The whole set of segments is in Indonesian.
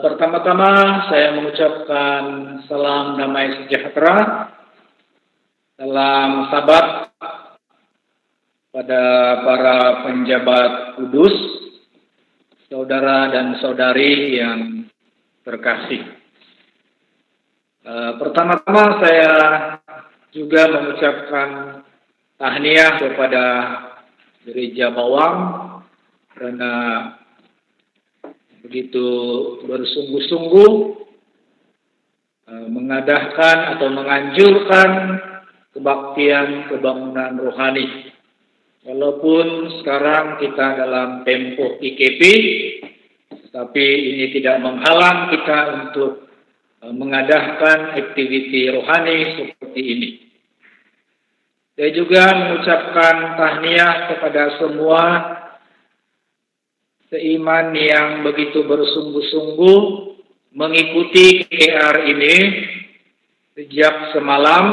Pertama-tama saya mengucapkan salam damai sejahtera, salam sahabat pada para penjabat kudus, saudara dan saudari yang terkasih. Pertama-tama saya juga mengucapkan tahniah kepada Gereja Bawang karena begitu bersungguh-sungguh mengadakan atau menganjurkan kebaktian kebangunan rohani. Walaupun sekarang kita dalam tempo PKP, tapi ini tidak menghalang kita untuk mengadakan aktiviti rohani seperti ini. Saya juga mengucapkan tahniah kepada semua seiman yang begitu bersungguh-sungguh mengikuti KR ini sejak semalam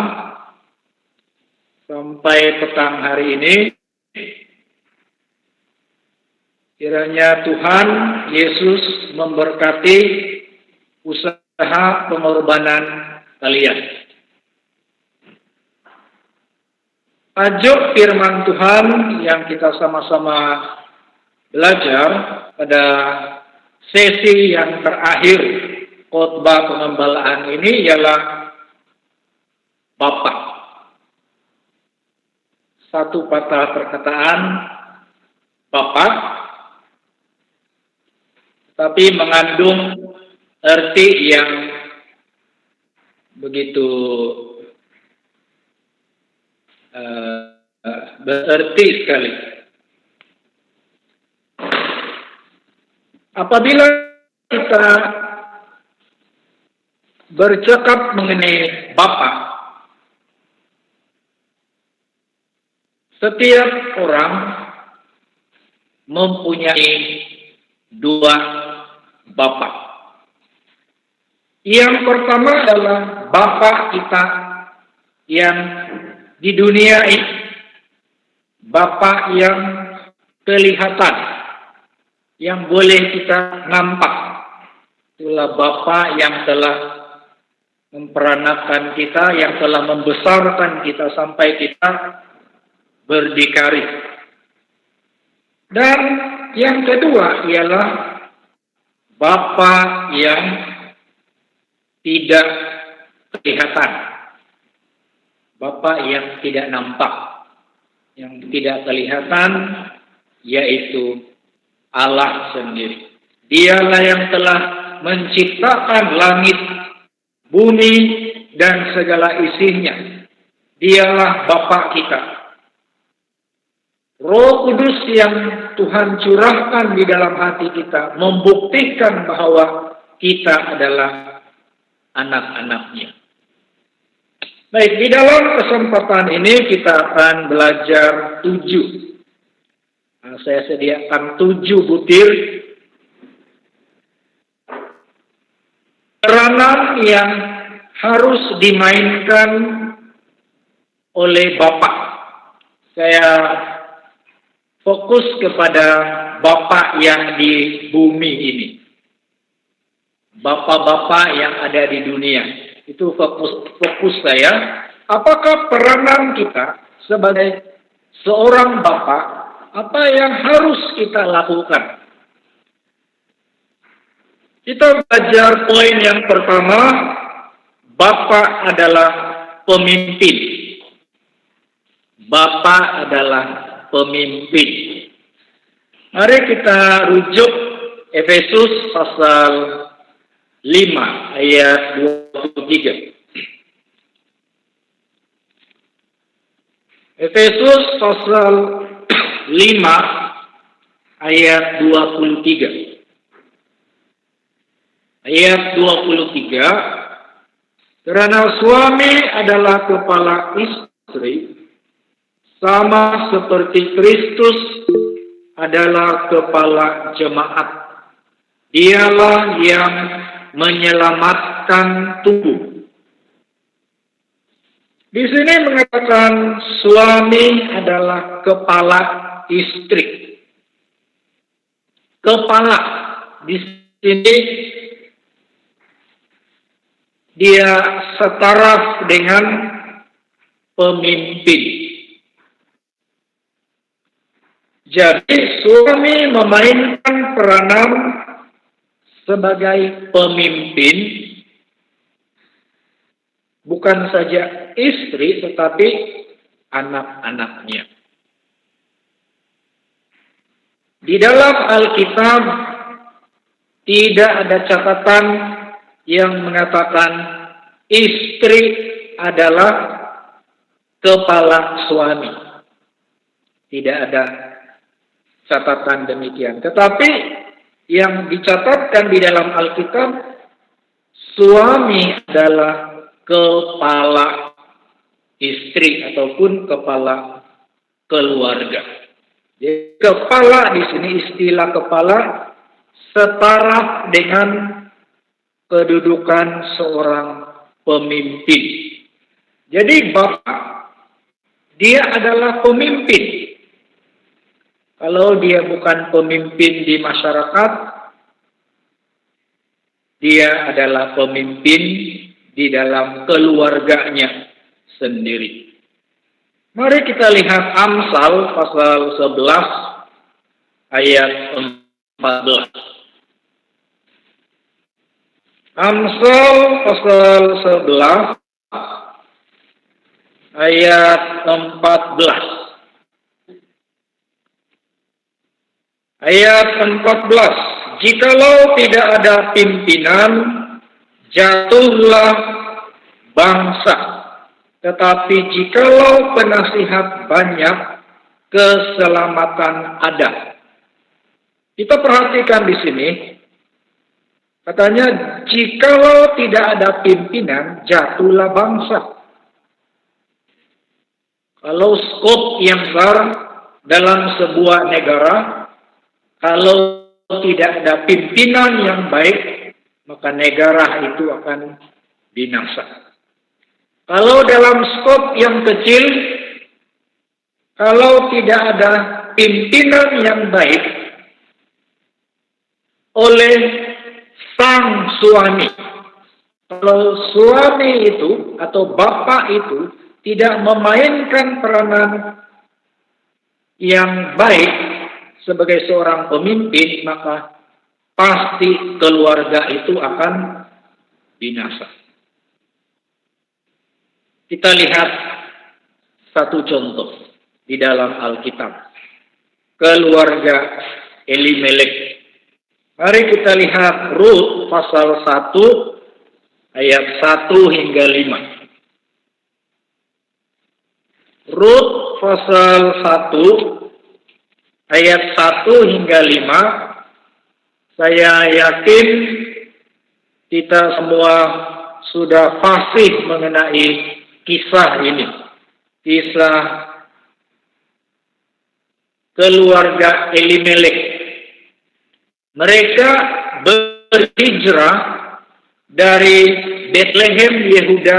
sampai petang hari ini. Kiranya Tuhan Yesus memberkati usaha pengorbanan kalian. Tajuk firman Tuhan yang kita sama-sama belajar pada sesi yang terakhir khotbah pengembalaan ini ialah Bapa. Satu patah perkataan Bapa, tapi mengandung arti yang begitu berarti sekali. Apabila kita bercakap mengenai Bapa, setiap orang mempunyai dua Bapa. Yang pertama adalah Bapa kita yang di dunia ini, Bapa yang kelihatan, yang boleh kita nampak. Itulah Bapa yang telah memperanakan kita, yang telah membesarkan kita sampai kita berdikari. Dan yang kedua ialah Bapa yang tidak kelihatan. Bapa yang tidak nampak, yang tidak kelihatan, yaitu Allah sendiri. Dialah yang telah menciptakan langit, bumi, dan segala isinya. Dialah Bapa kita. Roh Kudus yang Tuhan curahkan di dalam hati kita membuktikan bahwa kita adalah anak-anak-Nya. Baik, di dalam kesempatan ini kita akan belajar 7. Saya sediakan 7 butir peranan yang harus dimainkan oleh Bapa. Saya fokus kepada Bapa yang di bumi ini. Bapa-bapa yang ada di dunia. Itu fokus saya. Apakah peranan kita sebagai seorang Bapa, apa yang harus kita lakukan? Kita belajar poin yang pertama, Bapa adalah pemimpin. Bapa adalah pemimpin. Mari kita rujuk Efesus pasal 5 ayat 23. Efesus pasal 5 ayat 23. Ayat 23, karena suami adalah kepala istri, sama seperti Kristus adalah kepala jemaat. Dialah yang menyelamatkan tubuh. Di sini mengatakan suami adalah kepala istri. Kepala di sini dia setaraf dengan pemimpin. Jadi suami memainkan peranan sebagai pemimpin, bukan saja istri tetapi anak-anaknya. Di dalam Alkitab tidak ada catatan yang mengatakan istri adalah kepala suami. Tidak ada catatan demikian. Tetapi yang dicatatkan di dalam Alkitab, suami adalah kepala istri ataupun kepala keluarga. Jadi, kepala di sini, istilah kepala setara dengan kedudukan seorang pemimpin. Jadi bapak, dia adalah pemimpin. Kalau dia bukan pemimpin di masyarakat, dia adalah pemimpin di dalam keluarganya sendiri. Mari kita lihat Amsal pasal 11 ayat 14. Amsal pasal 11 ayat 14. Ayat 14. Jikalau tidak ada pimpinan, jatuhlah bangsa. Tetapi jikalau penasihat banyak, keselamatan ada. Kita perhatikan di sini. Katanya, jikalau tidak ada pimpinan, jatuhlah bangsa. Kalau skop yang besar dalam sebuah negara, kalau tidak ada pimpinan yang baik, maka negara itu akan binasa. Kalau dalam skop yang kecil, kalau tidak ada pimpinan yang baik oleh sang suami, kalau suami itu atau bapak itu tidak memainkan peranan yang baik sebagai seorang pemimpin, maka pasti keluarga itu akan binasa. Kita lihat satu contoh di dalam Alkitab. Keluarga Elimelek. Mari kita lihat Rut pasal 1 ayat 1 hingga 5. Rut pasal 1 ayat 1 hingga 5. Saya yakin kita semua sudah fasih mengenai kisah ini. Kisah keluarga Elimelek. Mereka berhijrah dari Bethlehem Yehuda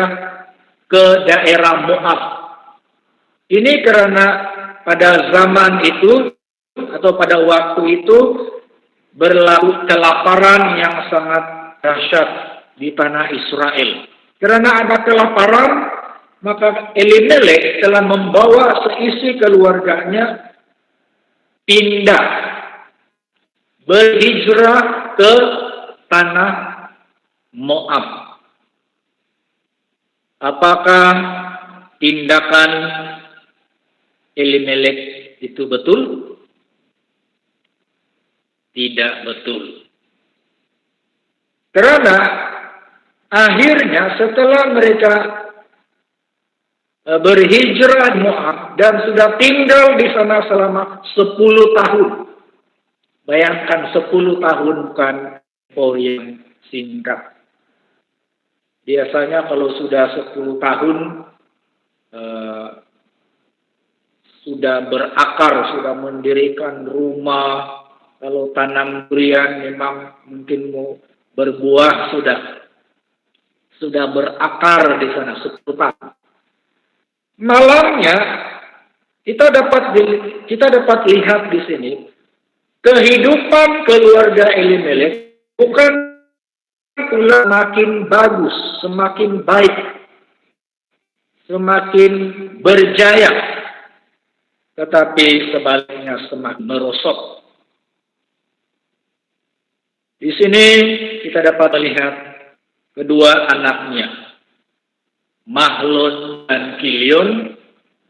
ke daerah Moab. Ini karena pada zaman itu atau pada waktu itu berlaku kelaparan yang sangat dahsyat di tanah Israel. Karena ada kelaparan, maka Elimelek telah membawa seisi keluarganya pindah, berhijrah ke tanah Moab. Apakah tindakan Elimelek itu betul? Tidak betul. Karena akhirnya setelah mereka berhijrah di Moab dan sudah tinggal di sana selama 10 tahun. Bayangkan 10 tahun bukan yang singkat. Biasanya kalau sudah 10 tahun sudah berakar, sudah mendirikan rumah. Kalau tanam durian memang mungkin mau berbuah, sudah berakar di sana 10 tahun. Malamnya kita dapat lihat di sini kehidupan keluarga Elimelek bukan semakin bagus, semakin baik, semakin berjaya, tetapi sebaliknya semakin merosot. Di sini kita dapat melihat kedua anaknya, Mahlon dan Kilion,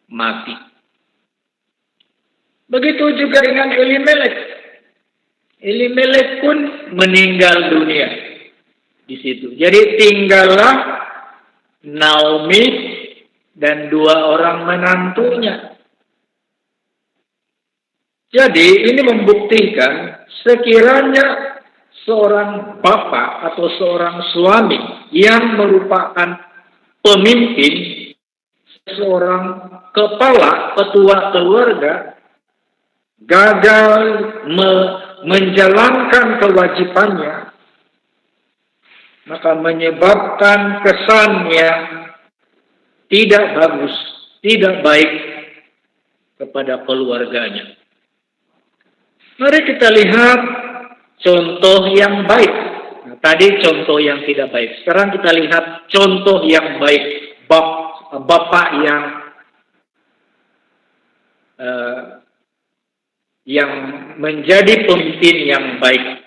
mati. Begitu juga dengan Elimelek. Elimelek pun meninggal dunia di situ. Jadi tinggallah Naomi dan dua orang menantunya. Jadi ini membuktikan sekiranya seorang bapak atau seorang suami yang merupakan pemimpin, seorang kepala, ketua keluarga, gagal menjalankan kewajibannya, maka menyebabkan kesan yang tidak bagus, tidak baik kepada keluarganya. Mari kita lihat contoh yang baik. Nah, tadi contoh yang tidak baik. Sekarang kita lihat contoh yang baik. Bapak yang menjadi pemimpin yang baik.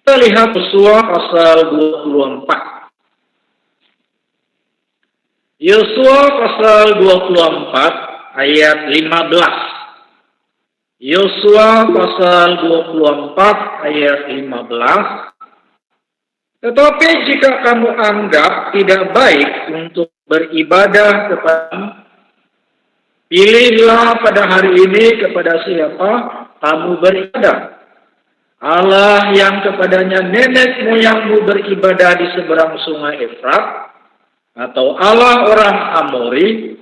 Kita lihat Yosua pasal 24. Yosua pasal 24 ayat 15. Yosua pasal 24 ayat 15. Tetapi jika kamu anggap tidak baik untuk beribadah kepada, pilihlah pada hari ini kepada siapa kamu beribadah. Allah yang kepadanya nenek moyangmu beribadah di seberang sungai Efrat, atau Allah orang Amori,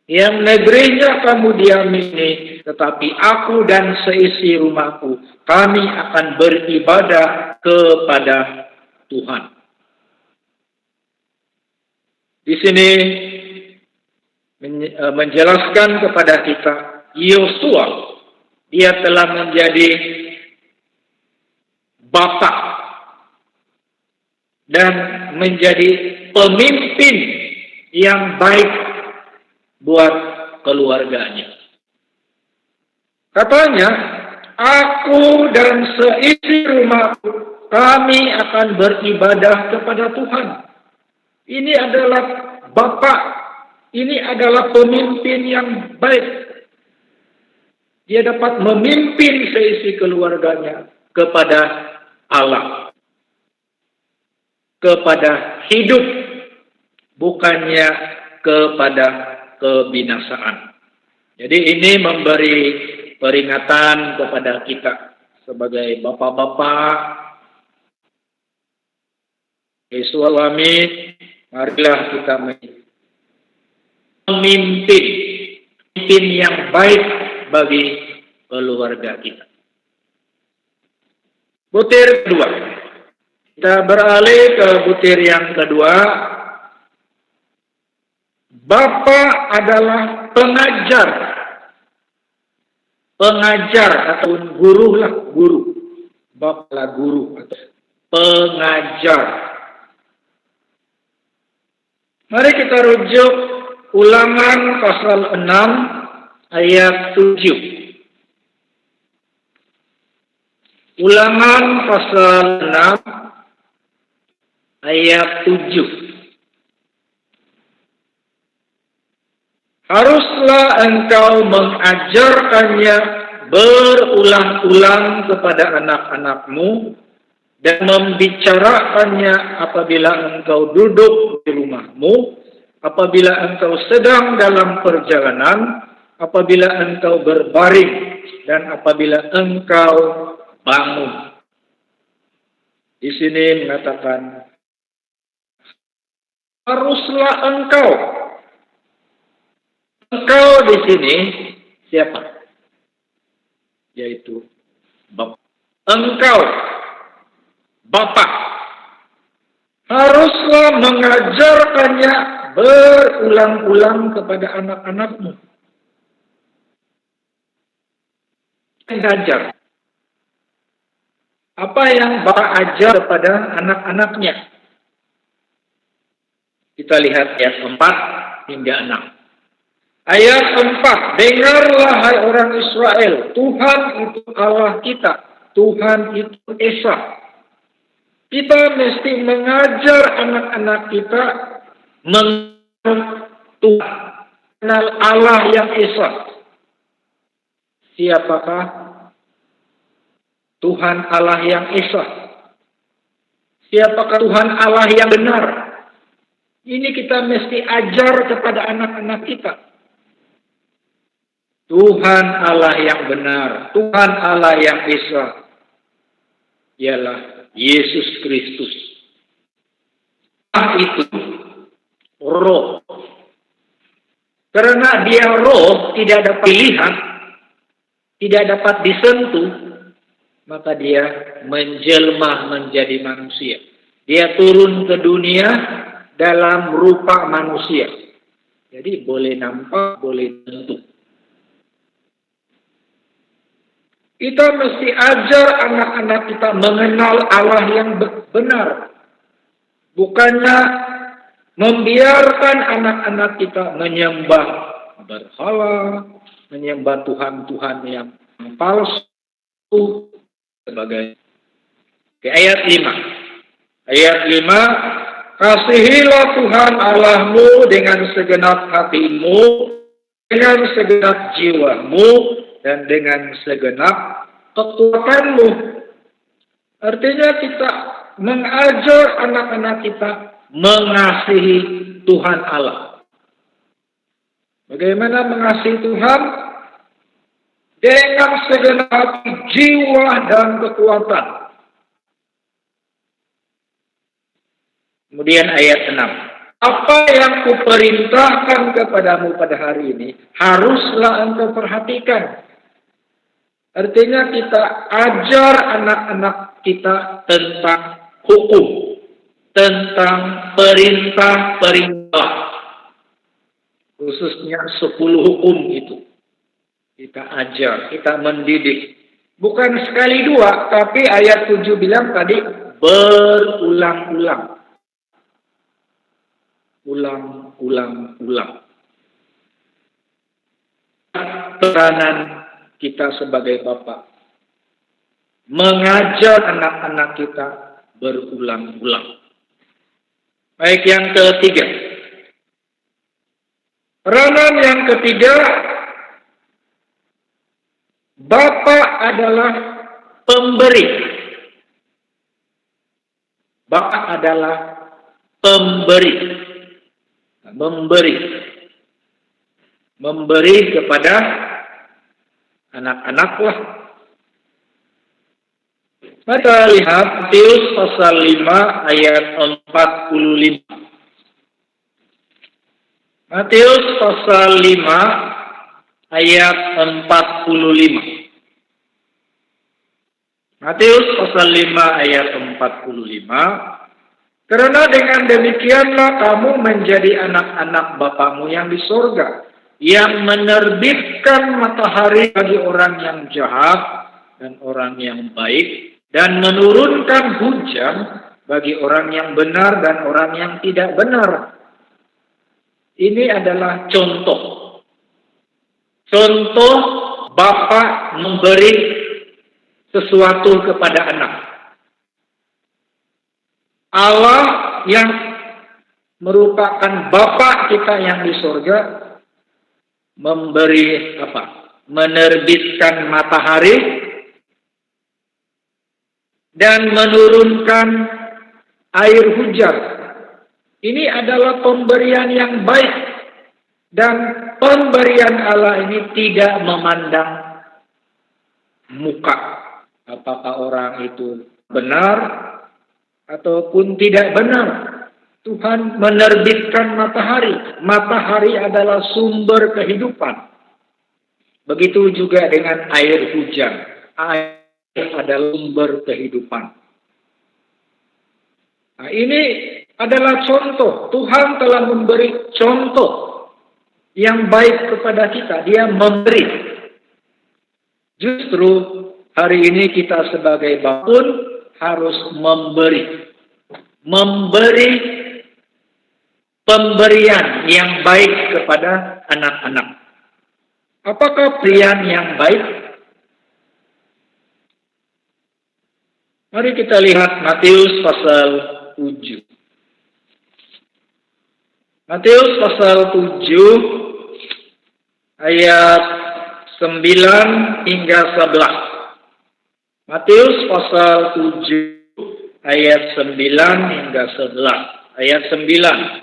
yang negerinya kamu diami ini, tetapi aku dan seisi rumahku, kami akan beribadah kepada Tuhan. Di sini menjelaskan kepada kita, Yosua, dia telah menjadi bapak dan menjadi pemimpin yang baik buat keluarganya. Katanya, aku dan seisi rumahku, kami akan beribadah kepada Tuhan. Ini adalah bapak, ini adalah pemimpin yang baik. Dia dapat memimpin seisi keluarganya kepada Allah, kepada hidup, bukannya kepada kebinasaan. Jadi ini memberi peringatan kepada kita sebagai bapak-bapak, suami, marilah kita memimpin yang baik bagi keluarga kita. Butir kedua. Kita beralih ke butir yang kedua. Bapak adalah pengajar. Pengajar atau guru lah, guru. Bapak adalah guru atau pengajar. Mari kita rujuk Ulangan pasal 6 ayat 7. Ulangan pasal 6 ayat 7. Haruslah engkau mengajarkannya berulang-ulang kepada anak-anakmu dan membicarakannya apabila engkau duduk di rumahmu, apabila engkau sedang dalam perjalanan, apabila engkau berbaring, dan apabila engkau bangun. Di sini mengatakan, haruslah engkau. Engkau di sini siapa? Yaitu Bapak. Engkau, Bapak, haruslah mengajarkannya berulang-ulang kepada anak-anakmu. Mengajar. Apa yang Bapak ajar kepada anak-anaknya? Kita lihat ayat 4 hingga 6. Ayat 4, dengarlah hai orang Israel, Tuhan itu Allah kita, Tuhan itu Esa. Kita mesti mengajar anak-anak kita mengenal Tuhan, mengenal Allah yang Esa. Siapakah Tuhan Allah yang Esa? Siapakah Tuhan Allah yang benar? Ini kita mesti ajar kepada anak-anak kita. Tuhan Allah yang benar, Tuhan Allah yang Esa, ialah Yesus Kristus. Allah itu roh. Karena dia roh, tidak ada pilihan, tidak dapat disentuh, maka dia menjelma menjadi manusia. Dia turun ke dunia dalam rupa manusia. Jadi boleh nampak, boleh sentuh. Kita mesti ajar anak-anak kita mengenal Allah yang benar. Bukannya membiarkan anak-anak kita menyembah berhala, menyembah Tuhan-Tuhan yang palsu, sebagainya. Oke, ayat 5. Ayat 5, kasihilah Tuhan Allahmu dengan segenap hatimu, dengan segenap jiwamu, dan dengan segenap kekuatanmu. Artinya kita mengajar anak-anak kita mengasihi Tuhan Allah. Bagaimana mengasihi Tuhan? Dengan segenap jiwa dan kekuatan. Kemudian ayat 6. Apa yang kuperintahkan kepadamu pada hari ini, haruslah engkau perhatikan. Artinya kita ajar anak-anak kita tentang hukum, tentang perintah-perintah. Khususnya 10 hukum itu. Kita ajar, kita mendidik. Bukan sekali dua, tapi ayat 7 bilang tadi berulang-ulang. Ulang-ulang. Peranan kita sebagai bapak mengajar anak-anak kita berulang-ulang. Baik, yang ketiga. Peranan yang ketiga, bapak adalah pemberi. Bapak adalah pemberi. Memberi kepada anak-anaklah. Mari kita lihat Matius pasal 5 ayat 45. Matius pasal 5 ayat 45. Matius pasal 5 ayat 45. Karena dengan demikianlah kamu menjadi anak-anak Bapamu yang di sorga, yang menerbitkan matahari bagi orang yang jahat dan orang yang baik, dan menurunkan hujan bagi orang yang benar dan orang yang tidak benar. Ini adalah contoh. Contoh Bapa memberi sesuatu kepada anak. Allah yang merupakan Bapa kita yang di sorga memberi apa? Menerbitkan matahari dan menurunkan air hujan. Ini adalah pemberian yang baik, dan pemberian Allah ini tidak memandang muka. Apakah orang itu benar ataupun tidak benar. Tuhan menerbitkan matahari. Matahari adalah sumber kehidupan. Begitu juga dengan air hujan. Air adalah sumber kehidupan. Nah, ini adalah contoh. Tuhan telah memberi contoh yang baik kepada kita. Dia memberi. Justru hari ini kita sebagai bapun harus memberi. Memberi pemberian yang baik kepada anak-anak. Apakah pemberian yang baik? Mari kita lihat Matius pasal 7. Matius pasal 7 ayat 9 hingga 11. Matius pasal 7 ayat 9 hingga 11. Ayat 9.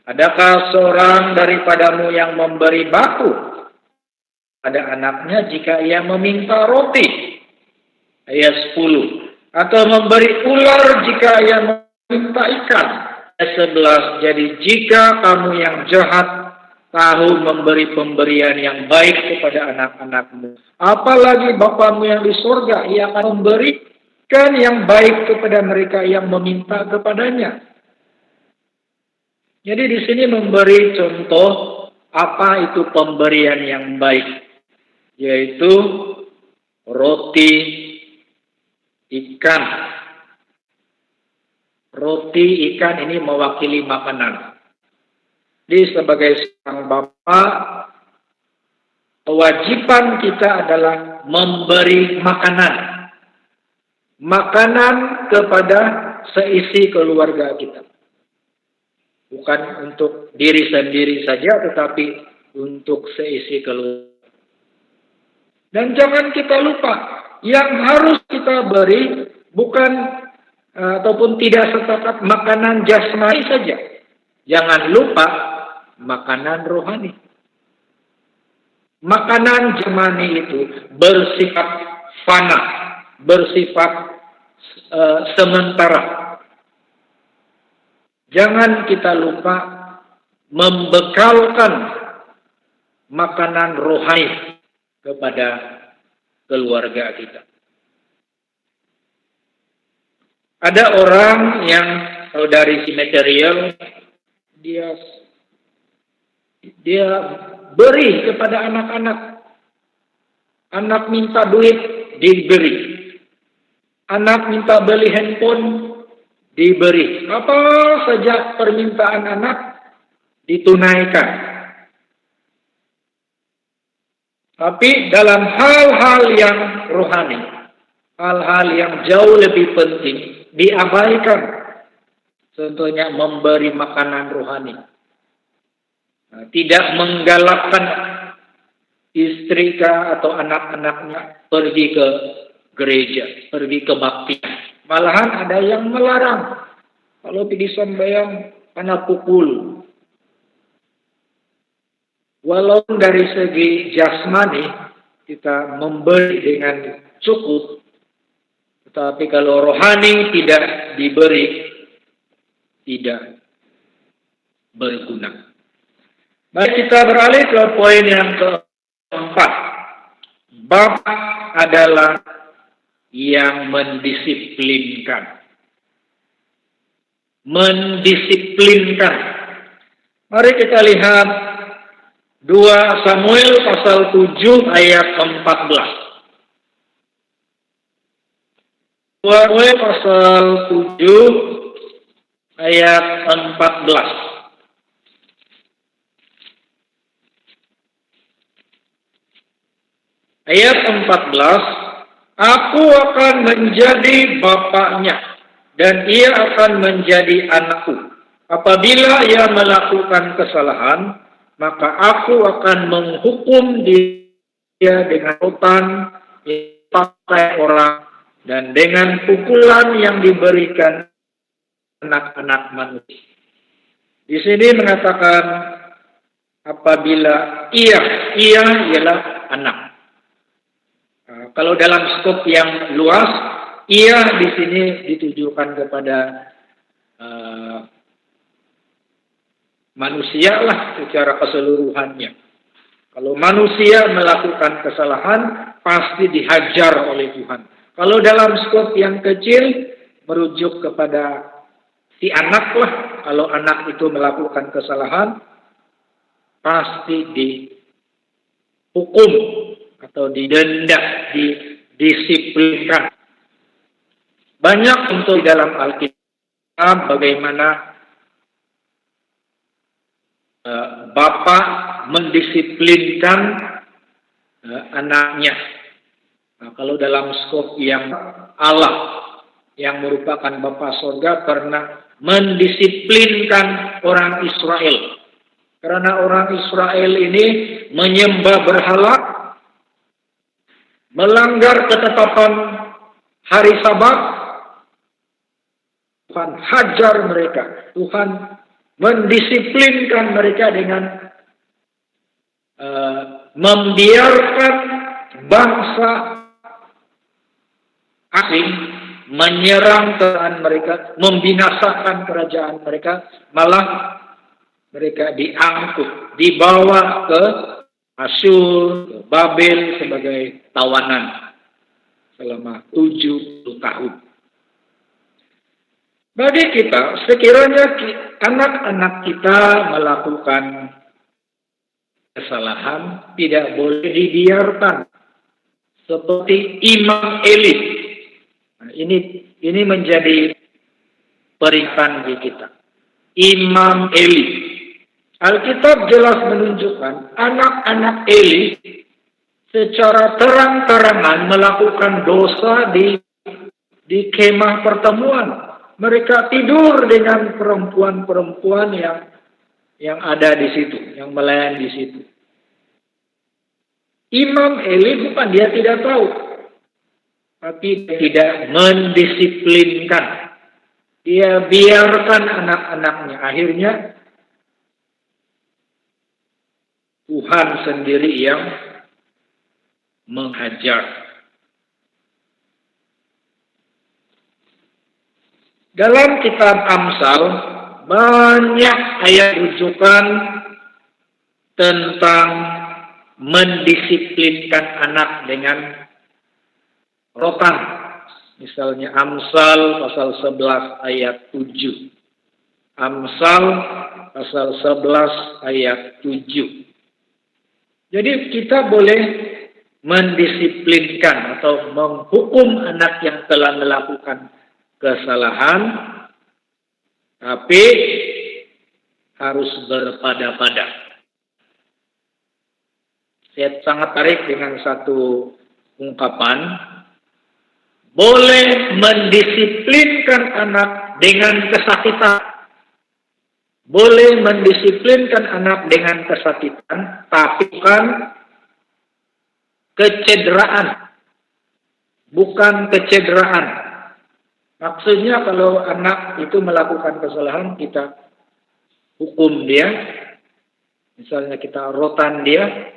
Adakah seorang daripadamu yang memberi batu pada anaknya jika ia meminta roti? Ayat 10. Atau memberi ular jika ia meminta ikan? Ayat 11. Jadi jika kamu yang jahat tahu memberi pemberian yang baik kepada anak-anakmu, apalagi Bapamu yang di surga, ia akan memberikan yang baik kepada mereka yang meminta kepadanya. Jadi di sini memberi contoh apa itu pemberian yang baik, yaitu roti, ikan. Roti, ikan ini mewakili makanan. Jadi sebagai seorang bapak, kewajiban kita adalah memberi makanan. Makanan kepada seisi keluarga kita. Bukan untuk diri sendiri saja, tetapi untuk seisi keluarga. Dan jangan kita lupa, yang harus kita beri bukan ataupun tidak setakat makanan jasmani saja. Jangan lupa makanan rohani. Makanan jasmani itu bersifat fana, bersifat sementara. Jangan kita lupa membekalkan makanan rohani kepada keluarga kita. Ada orang yang kalau dari si material dia beri kepada anak-anak. Anak minta duit, diberi. Anak minta beli handphone, diberi. Apa saja permintaan anak, ditunaikan. Tapi dalam hal-hal yang rohani, hal-hal yang jauh lebih penting, diabaikan. Contohnya memberi makanan rohani. Tidak menggalakkan istri atau anak-anaknya pergi ke gereja, pergi ke bakti. Malahan ada yang melarang. Kalau pergi sembahyang, anak pukul. Walaupun dari segi jasmani kita memberi dengan cukup, tetapi kalau rohani tidak diberi, tidak berguna. Baik, kita beralih ke poin yang keempat. Bapak adalah yang mendisiplinkan. Mendisiplinkan. Mari kita lihat 2 Samuel pasal 7 ayat 14. 2 Samuel pasal 7 ayat 14. Ayat 14, aku akan menjadi bapaknya dan ia akan menjadi anakku. Apabila ia melakukan kesalahan, maka aku akan menghukum dia dengan rotan yang dipakai orang dan dengan pukulan yang diberikan anak-anak manusia. Di sini mengatakan apabila ia ialah anak. Kalau dalam skop yang luas, ia di sini ditujukan kepada manusia lah secara keseluruhannya. Kalau manusia melakukan kesalahan, pasti dihajar oleh Tuhan. Kalau dalam skop yang kecil, merujuk kepada si anak lah. Kalau anak itu melakukan kesalahan, pasti dihukum atau didenda, didisiplinkan. Banyak untuk di dalam Alkitab bagaimana bapak mendisiplinkan anaknya. Nah, kalau dalam skop yang Allah yang merupakan Bapa Sorga pernah mendisiplinkan orang Israel. Karena orang Israel ini menyembah berhala, melanggar ketetapan hari Sabat, Tuhan hajar mereka. Tuhan mendisiplinkan mereka dengan membiarkan bangsa asing menyerang kerajaan mereka, membinasakan kerajaan mereka, malah mereka diangkut, dibawa ke Asyur, ke Babel sebagai tawanan selama 70 tahun. Bagi kita, sekiranya anak-anak kita melakukan kesalahan, tidak boleh dibiarkan seperti Imam Eli. Nah, ini menjadi peringatan bagi kita. Imam Eli. Alkitab jelas menunjukkan anak-anak Eli secara terang-terangan melakukan dosa di kemah pertemuan. Mereka tidur dengan perempuan-perempuan yang ada di situ, yang melayani di situ. Imam Eli bukan dia tidak tahu, tapi tidak mendisiplinkan. Dia biarkan anak-anaknya. Akhirnya Tuhan sendiri yang menghajar. Dalam kitab Amsal banyak ayat rujukan tentang mendisiplinkan anak dengan rotan. Misalnya Amsal pasal 11 ayat 7. Amsal pasal 11 ayat 7. Jadi kita boleh mendisiplinkan atau menghukum anak yang telah melakukan kesalahan, tapi harus berpada-pada. Saya sangat tarik dengan satu ungkapan, boleh mendisiplinkan anak dengan kesakitan. Boleh mendisiplinkan anak dengan kesakitan, tapi bukan kecederaan. Bukan kecederaan. Maksudnya kalau anak itu melakukan kesalahan, kita hukum dia. Misalnya kita rotan dia.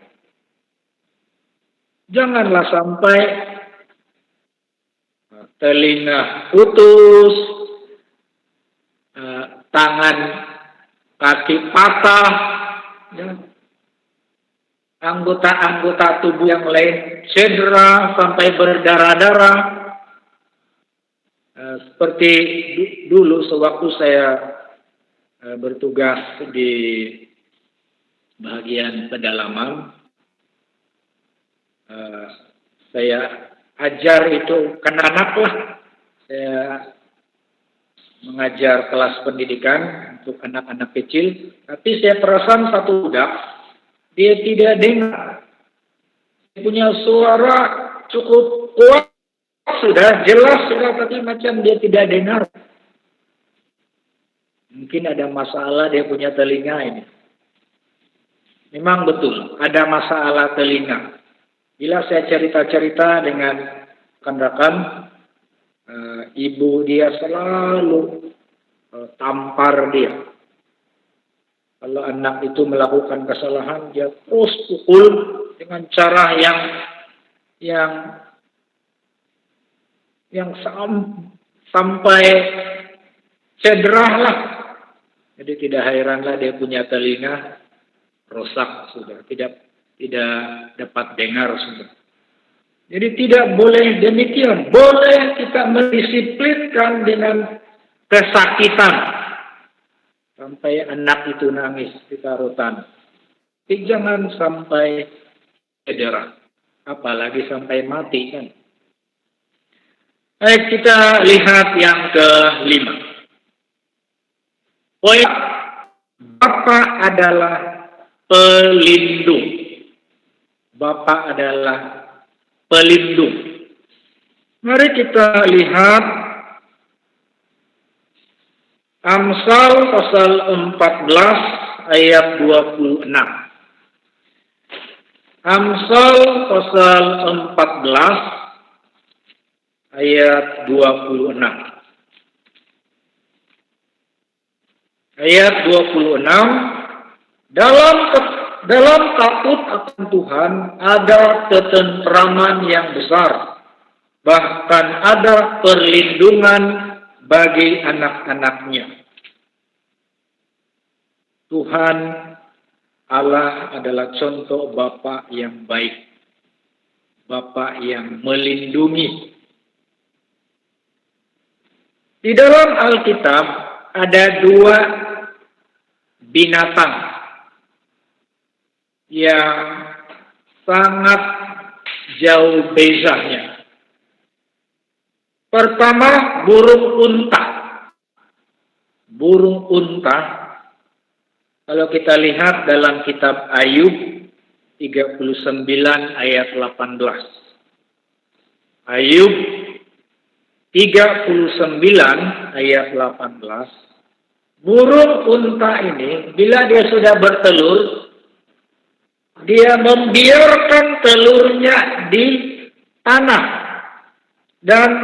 Janganlah sampai telinga putus, tangan kaki patah, ya. Anggota-anggota tubuh yang lain cedera sampai berdarah-darah. Seperti dulu sewaktu saya bertugas di bagian pedalaman, saya ajar itu anak-anak lah. Saya mengajar kelas pendidikan untuk anak-anak kecil, tapi saya perasan satu budak, dia tidak dengar. Dia punya suara cukup kuat, sudah jelas sudah, tapi macam dia tidak dengar. Mungkin ada masalah dia punya telinga ini. Memang betul, ada masalah telinga. Bila saya cerita-cerita dengan rekan-rekan, ibu dia selalu tampar dia. Kalau anak itu melakukan kesalahan, dia terus pukul dengan cara yang sampai cedera lah. Jadi tidak heranlah dia punya telinga rusak sudah, tidak dapat dengar sudah. Jadi tidak boleh demikian. Boleh kita mendisiplinkan dengan kesakitan. Sampai anak itu nangis, kita rotan. Tapi jangan sampai cedera. Apalagi sampai mati kan. Baik, kita lihat yang kelima. Poin, Bapa adalah pelindung. Bapa adalah pelindung. Mari kita lihat Amsal pasal 14 ayat 26. Amsal pasal 14 ayat 26. Ayat 26, dalam takut akan Tuhan ada ketentraman yang besar, bahkan ada perlindungan bagi anak-anaknya. Tuhan Allah adalah contoh Bapa yang baik, Bapa yang melindungi. Di dalam Alkitab ada dua binatang yang sangat jauh bezanya. Pertama, burung unta. Burung unta, kalau kita lihat dalam kitab Ayub 39 ayat 18. Ayub 39 ayat 18. Burung unta ini, bila dia sudah bertelur, dia membiarkan telurnya di tanah dan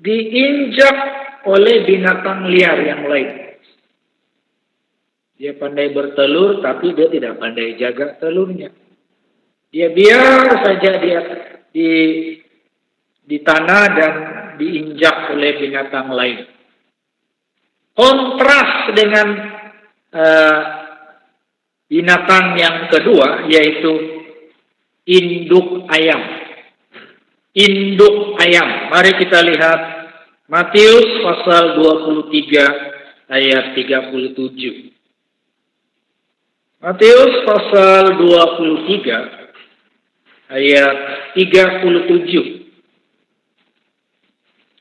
diinjak oleh binatang liar yang lain. Dia pandai bertelur, tapi dia tidak pandai jaga telurnya. Dia biar saja dia di tanah dan diinjak oleh binatang lain. Kontras dengan binatang yang kedua, yaitu induk ayam. Induk ayam. Mari kita lihat Matius pasal 23 ayat 37. Matius pasal 23 ayat 37.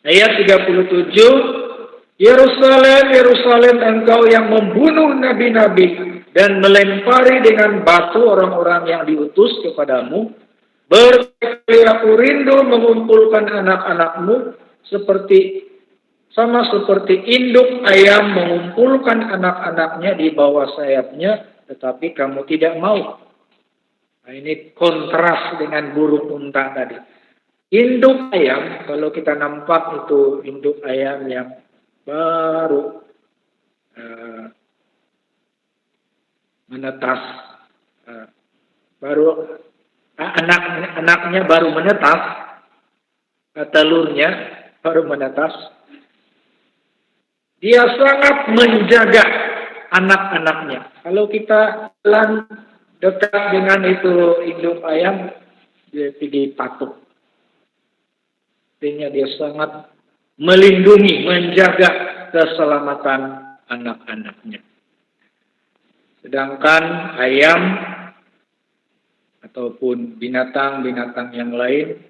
Ayat 37, Yerusalem, Yerusalem, engkau yang membunuh nabi-nabi dan melempari dengan batu orang-orang yang diutus kepadamu, berkali aku rindu mengumpulkan anak-anakmu sama seperti induk ayam mengumpulkan anak-anaknya di bawah sayapnya, tetapi kamu tidak mau. Nah, ini kontras dengan burung unta tadi. Induk ayam, kalau kita nampak itu induk ayam yang baru menetas, baru anaknya baru menetas, telurnya baru menetas. Dia sangat menjaga anak-anaknya. Kalau kita jalan dekat dengan itu induk ayam, dia pergi patung. Artinya dia sangat melindungi, menjaga keselamatan anak-anaknya. Sedangkan ayam ataupun binatang-binatang yang lain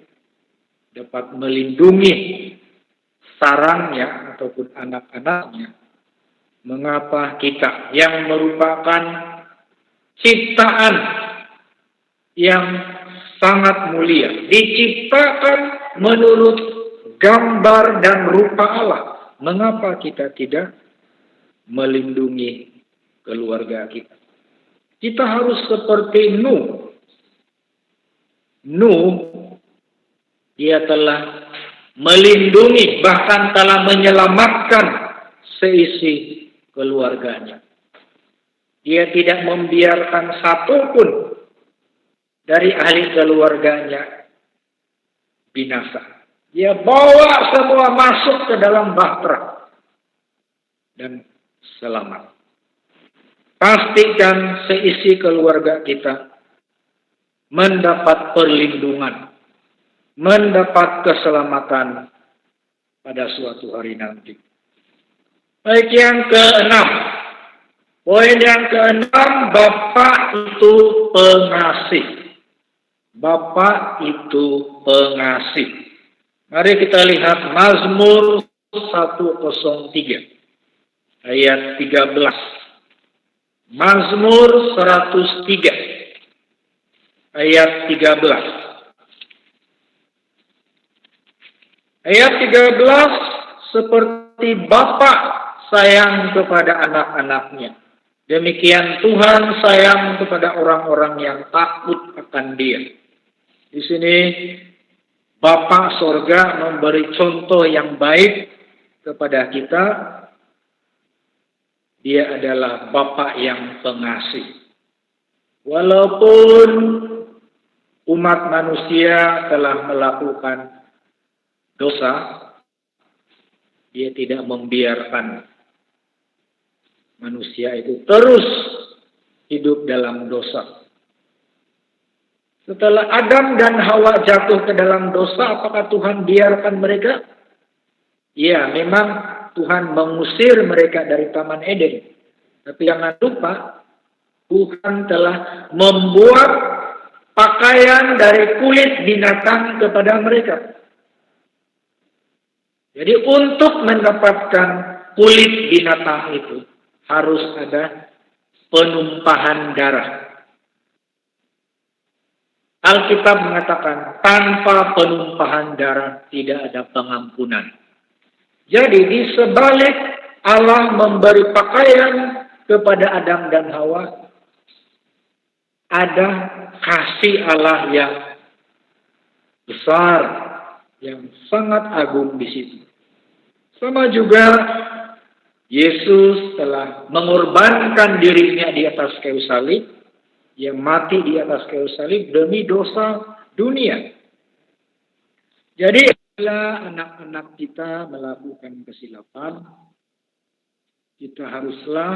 dapat melindungi sarangnya ataupun anak-anaknya. Mengapa kita yang merupakan ciptaan yang sangat mulia, diciptakan menurut gambar dan rupa Allah, mengapa kita tidak melindungi keluarga kita? Kita harus seperti Nuh. Nuh, dia telah melindungi, bahkan telah menyelamatkan seisi keluarganya. Dia tidak membiarkan satupun dari ahli keluarganya binasa. Dia bawa semua masuk ke dalam bahtera dan selamat. Pastikan seisi keluarga kita mendapat perlindungan, mendapat keselamatan pada suatu hari nanti. Baik, yang keenam. Poin yang keenam, Bapa itu pengasih. Bapa itu pengasih. Mari kita lihat Mazmur 103 ayat 13. Mazmur 103 ayat 13. Ayat 13, seperti Bapa sayang kepada anak-anaknya, demikian Tuhan sayang kepada orang-orang yang takut akan Dia. Di sini Bapa sorga memberi contoh yang baik kepada kita. Dia adalah Bapa yang pengasih. Walaupun umat manusia telah melakukan dosa, Dia tidak membiarkan manusia itu terus hidup dalam dosa. Setelah Adam dan Hawa jatuh ke dalam dosa, apakah Tuhan biarkan mereka? Ya, memang Tuhan mengusir mereka dari Taman Eden. Tapi jangan lupa, Tuhan telah membuat pakaian dari kulit binatang kepada mereka. Jadi untuk mendapatkan kulit binatang itu harus ada penumpahan darah. Alkitab mengatakan tanpa penumpahan darah tidak ada pengampunan. Jadi di sebalik Allah memberi pakaian kepada Adam dan Hawa, ada kasih Allah yang besar, yang sangat agung di situ. Sama juga Yesus telah mengorbankan dirinya di atas kayu salib, yang mati di atas kayu salib demi dosa dunia. Jadi bila anak-anak kita melakukan kesilapan, kita haruslah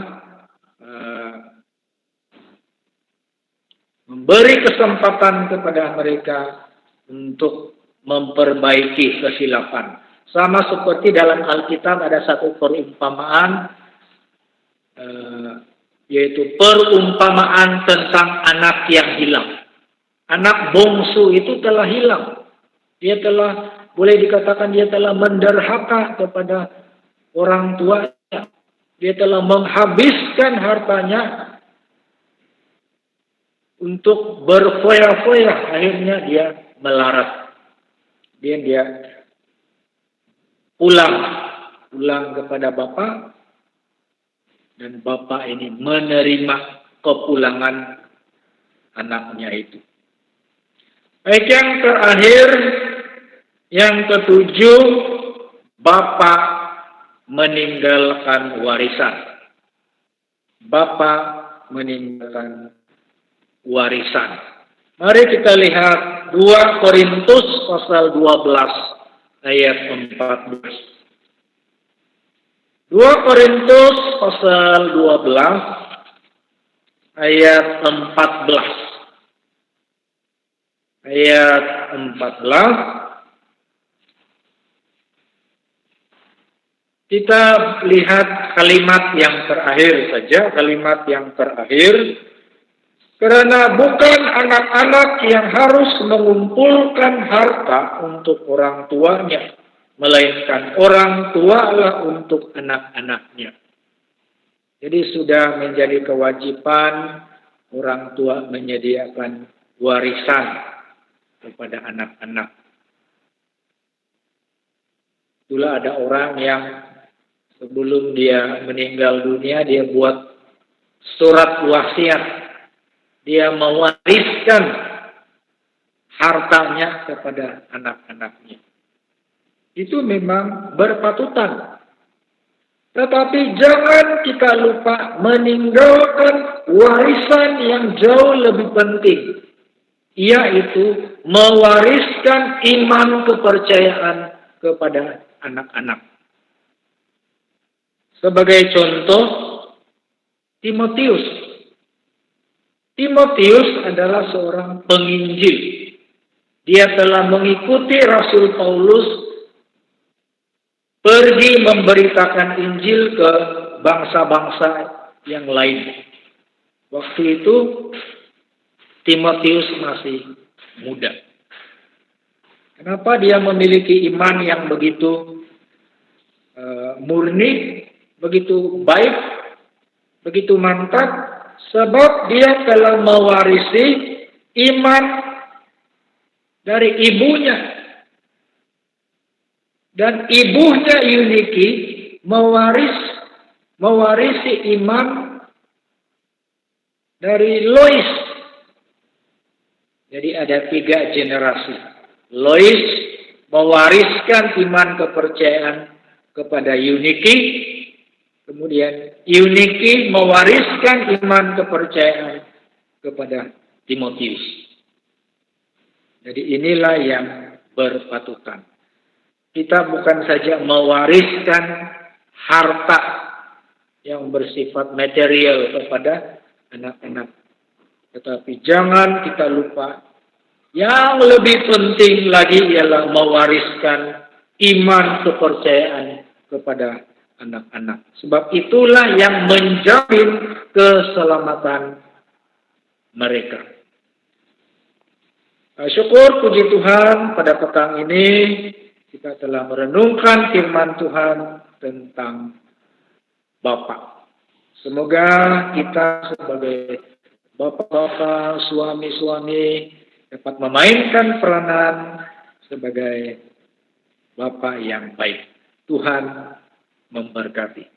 memberi kesempatan kepada mereka untuk memperbaiki kesilapan. Sama seperti dalam Alkitab ada satu perumpamaan, yaitu perumpamaan tentang anak yang hilang. Anak bungsu itu telah hilang. Dia telah, boleh dikatakan dia telah menderhaka kepada orang tuanya. Dia telah menghabiskan hartanya untuk berfoya-foya. Akhirnya dia melarat. Dia pulang kepada Bapa, dan Bapa ini menerima kepulangan anaknya itu. Baik, yang terakhir, yang ketujuh, Bapa meninggalkan warisan. Bapa meninggalkan warisan. Mari kita lihat 2 Korintus pasal 12 ayat 14. 2 Korintus pasal 12 ayat 14. Ayat 14. Kita lihat kalimat yang terakhir saja, kalimat yang terakhir. Karena bukan anak-anak yang harus mengumpulkan harta untuk orang tuanya, melainkan orang tualah untuk anak-anaknya. Jadi sudah menjadi kewajiban orang tua menyediakan warisan kepada anak-anak. Itulah ada orang yang sebelum dia meninggal dunia, dia buat surat wasiat. Dia mewariskan hartanya kepada anak-anaknya. Itu memang berpatutan. Tetapi jangan kita lupa meninggalkan warisan yang jauh lebih penting, yaitu mewariskan iman kepercayaan kepada anak-anak. Sebagai contoh, Timotius adalah seorang penginjil. Dia telah mengikuti Rasul Paulus pergi memberitakan Injil ke bangsa-bangsa yang lain. Waktu itu Timotius masih muda. Kenapa dia memiliki iman yang begitu murni, begitu baik, begitu mantap? Sebab dia telah mewarisi iman dari ibunya. Dan ibunya Eunike mewarisi iman dari Lois. Jadi ada 3 generasi. Lois mewariskan iman kepercayaan kepada Eunike. Kemudian Eunike mewariskan iman kepercayaan kepada Timotius. Jadi inilah yang berpatutan. Kita bukan saja mewariskan harta yang bersifat material kepada anak-anak. Tetapi jangan kita lupa, yang lebih penting lagi ialah mewariskan iman kepercayaan kepada anak-anak. Sebab itulah yang menjamin keselamatan mereka. Syukur puji Tuhan pada petang ini kita telah merenungkan firman Tuhan tentang Bapa. Semoga kita sebagai bapak-bapak, suami-suami dapat memainkan peranan sebagai Bapa yang baik. Tuhan memberkati.